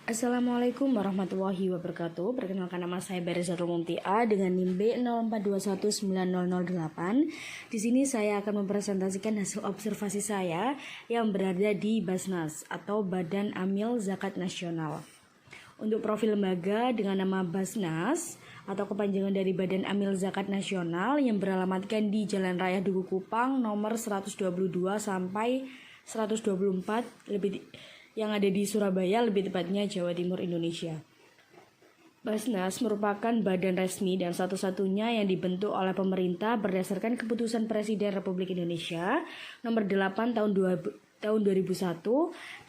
Assalamualaikum warahmatullahi wabarakatuh. Perkenalkan, nama saya Barizatul Mumtia dengan NIM B04219008. Di sini saya akan mempresentasikan hasil observasi saya yang berada di Basnas atau Badan Amil Zakat Nasional. Untuk profil lembaga dengan nama Basnas atau kepanjangan dari Badan Amil Zakat Nasional yang beralamatkan di Jalan Raya Duku Kupang nomor 122 sampai 124 yang ada di Surabaya, lebih tepatnya Jawa Timur, Indonesia. Basnas merupakan badan resmi dan satu-satunya yang dibentuk oleh pemerintah berdasarkan keputusan Presiden Republik Indonesia nomor 8 tahun 2001,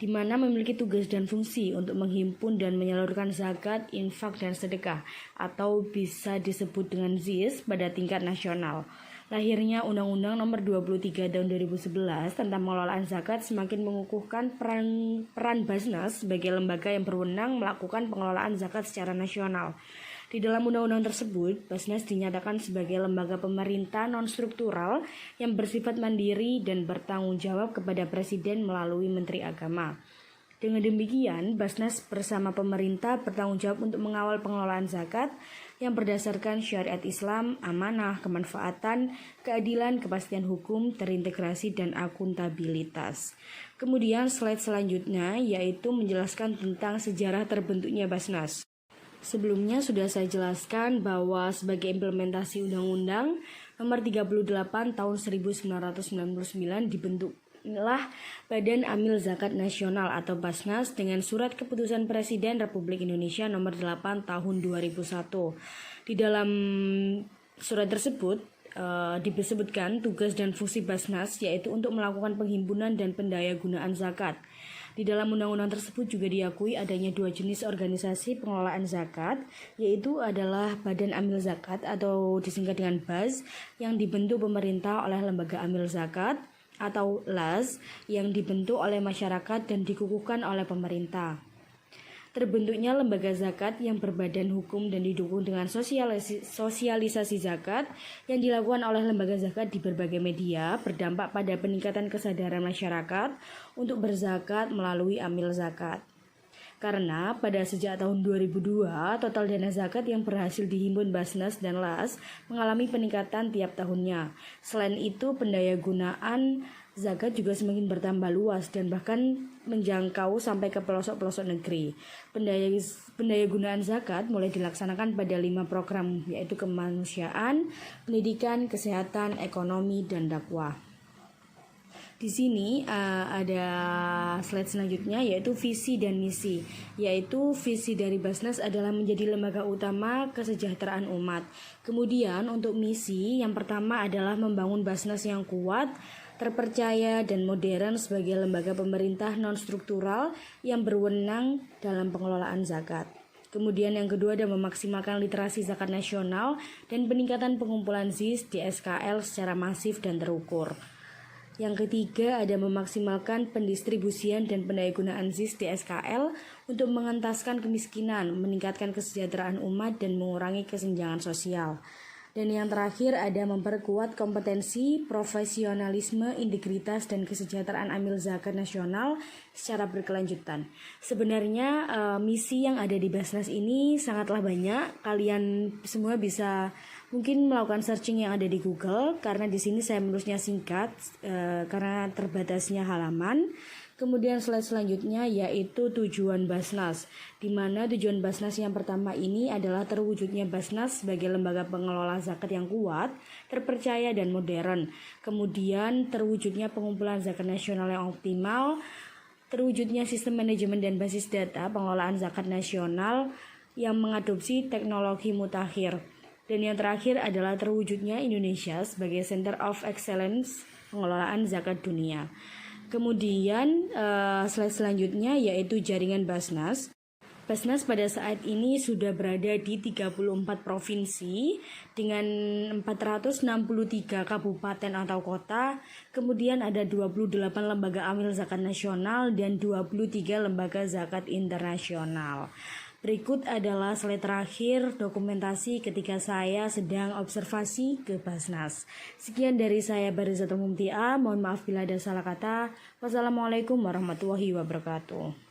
di mana memiliki tugas dan fungsi untuk menghimpun dan menyalurkan zakat, infak, dan sedekah atau bisa disebut dengan ZIS pada tingkat nasional. Lahirnya Undang-Undang Nomor 23 Tahun 2011 tentang pengelolaan zakat semakin mengukuhkan peran Basnas sebagai lembaga yang berwenang melakukan pengelolaan zakat secara nasional. Di dalam undang-undang tersebut, Basnas dinyatakan sebagai lembaga pemerintah non-struktural yang bersifat mandiri dan bertanggung jawab kepada Presiden melalui Menteri Agama. Dengan demikian, Basnas bersama pemerintah bertanggung jawab untuk mengawal pengelolaan zakat yang berdasarkan syariat Islam, amanah, kemanfaatan, keadilan, kepastian hukum, terintegrasi, dan akuntabilitas. Kemudian slide selanjutnya yaitu menjelaskan tentang sejarah terbentuknya Basnas. Sebelumnya sudah saya jelaskan bahwa sebagai implementasi Undang-Undang Nomor 38 Tahun 1999 dibentuklah Badan Amil Zakat Nasional atau Basnas dengan surat keputusan Presiden Republik Indonesia Nomor 8 Tahun 2001. Di dalam surat tersebut disebutkan tugas dan fungsi Basnas yaitu untuk melakukan penghimpunan dan pendayagunaan zakat. Di dalam undang-undang tersebut juga diakui adanya dua jenis organisasi pengelolaan zakat, yaitu adalah Badan Amil Zakat atau disingkat dengan BAZ yang dibentuk pemerintah oleh Lembaga Amil Zakat, atau LAZ yang dibentuk oleh masyarakat dan dikukuhkan oleh pemerintah. Terbentuknya lembaga zakat yang berbadan hukum dan didukung dengan sosialisasi zakat yang dilakukan oleh lembaga zakat di berbagai media berdampak pada peningkatan kesadaran masyarakat untuk berzakat melalui amil zakat. Karena pada sejak tahun 2002, total dana zakat yang berhasil dihimpun Basnas dan LAS mengalami peningkatan tiap tahunnya. Selain itu, pendayagunaan zakat juga semakin bertambah luas dan bahkan menjangkau sampai ke pelosok-pelosok negeri. Pendayagunaan zakat mulai dilaksanakan pada 5 program, yaitu kemanusiaan, pendidikan, kesehatan, ekonomi, dan dakwah. Di sini ada slide selanjutnya yaitu visi dan misi. Yaitu visi dari Basnas adalah menjadi lembaga utama kesejahteraan umat. Kemudian untuk misi yang pertama adalah membangun Basnas yang kuat, terpercaya dan modern sebagai lembaga pemerintah non-struktural yang berwenang dalam pengelolaan zakat. Kemudian yang kedua adalah memaksimalkan literasi zakat nasional dan peningkatan pengumpulan ZIS di SKL secara masif dan terukur. Yang ketiga ada memaksimalkan pendistribusian dan pendayagunaan ZIS di SKL untuk mengentaskan kemiskinan, meningkatkan kesejahteraan umat dan mengurangi kesenjangan sosial. Dan yang terakhir ada memperkuat kompetensi, profesionalisme, integritas, dan kesejahteraan amil zakat nasional secara berkelanjutan. Sebenarnya misi yang ada di Basnas ini sangatlah banyak. Kalian semua bisa mungkin melakukan searching yang ada di Google, karena di sini saya menulisnya singkat karena terbatasnya halaman. Kemudian slide selanjutnya yaitu tujuan Basnas, di mana tujuan Basnas yang pertama ini adalah terwujudnya Basnas sebagai lembaga pengelola zakat yang kuat, terpercaya dan modern. Kemudian terwujudnya pengumpulan zakat nasional yang optimal, terwujudnya sistem manajemen dan basis data pengelolaan zakat nasional yang mengadopsi teknologi mutakhir. Dan yang terakhir adalah terwujudnya Indonesia sebagai Center of Excellence pengelolaan zakat dunia. Kemudian slide selanjutnya yaitu jaringan Basnas. Basnas pada saat ini sudah berada di 34 provinsi dengan 463 kabupaten atau kota. Kemudian ada 28 lembaga amil zakat nasional dan 23 lembaga zakat internasional. Berikut adalah slide terakhir dokumentasi ketika saya sedang observasi ke Basnas. Sekian dari saya Barizatul Mumtia. Mohon maaf bila ada salah kata. Wassalamualaikum warahmatullahi wabarakatuh.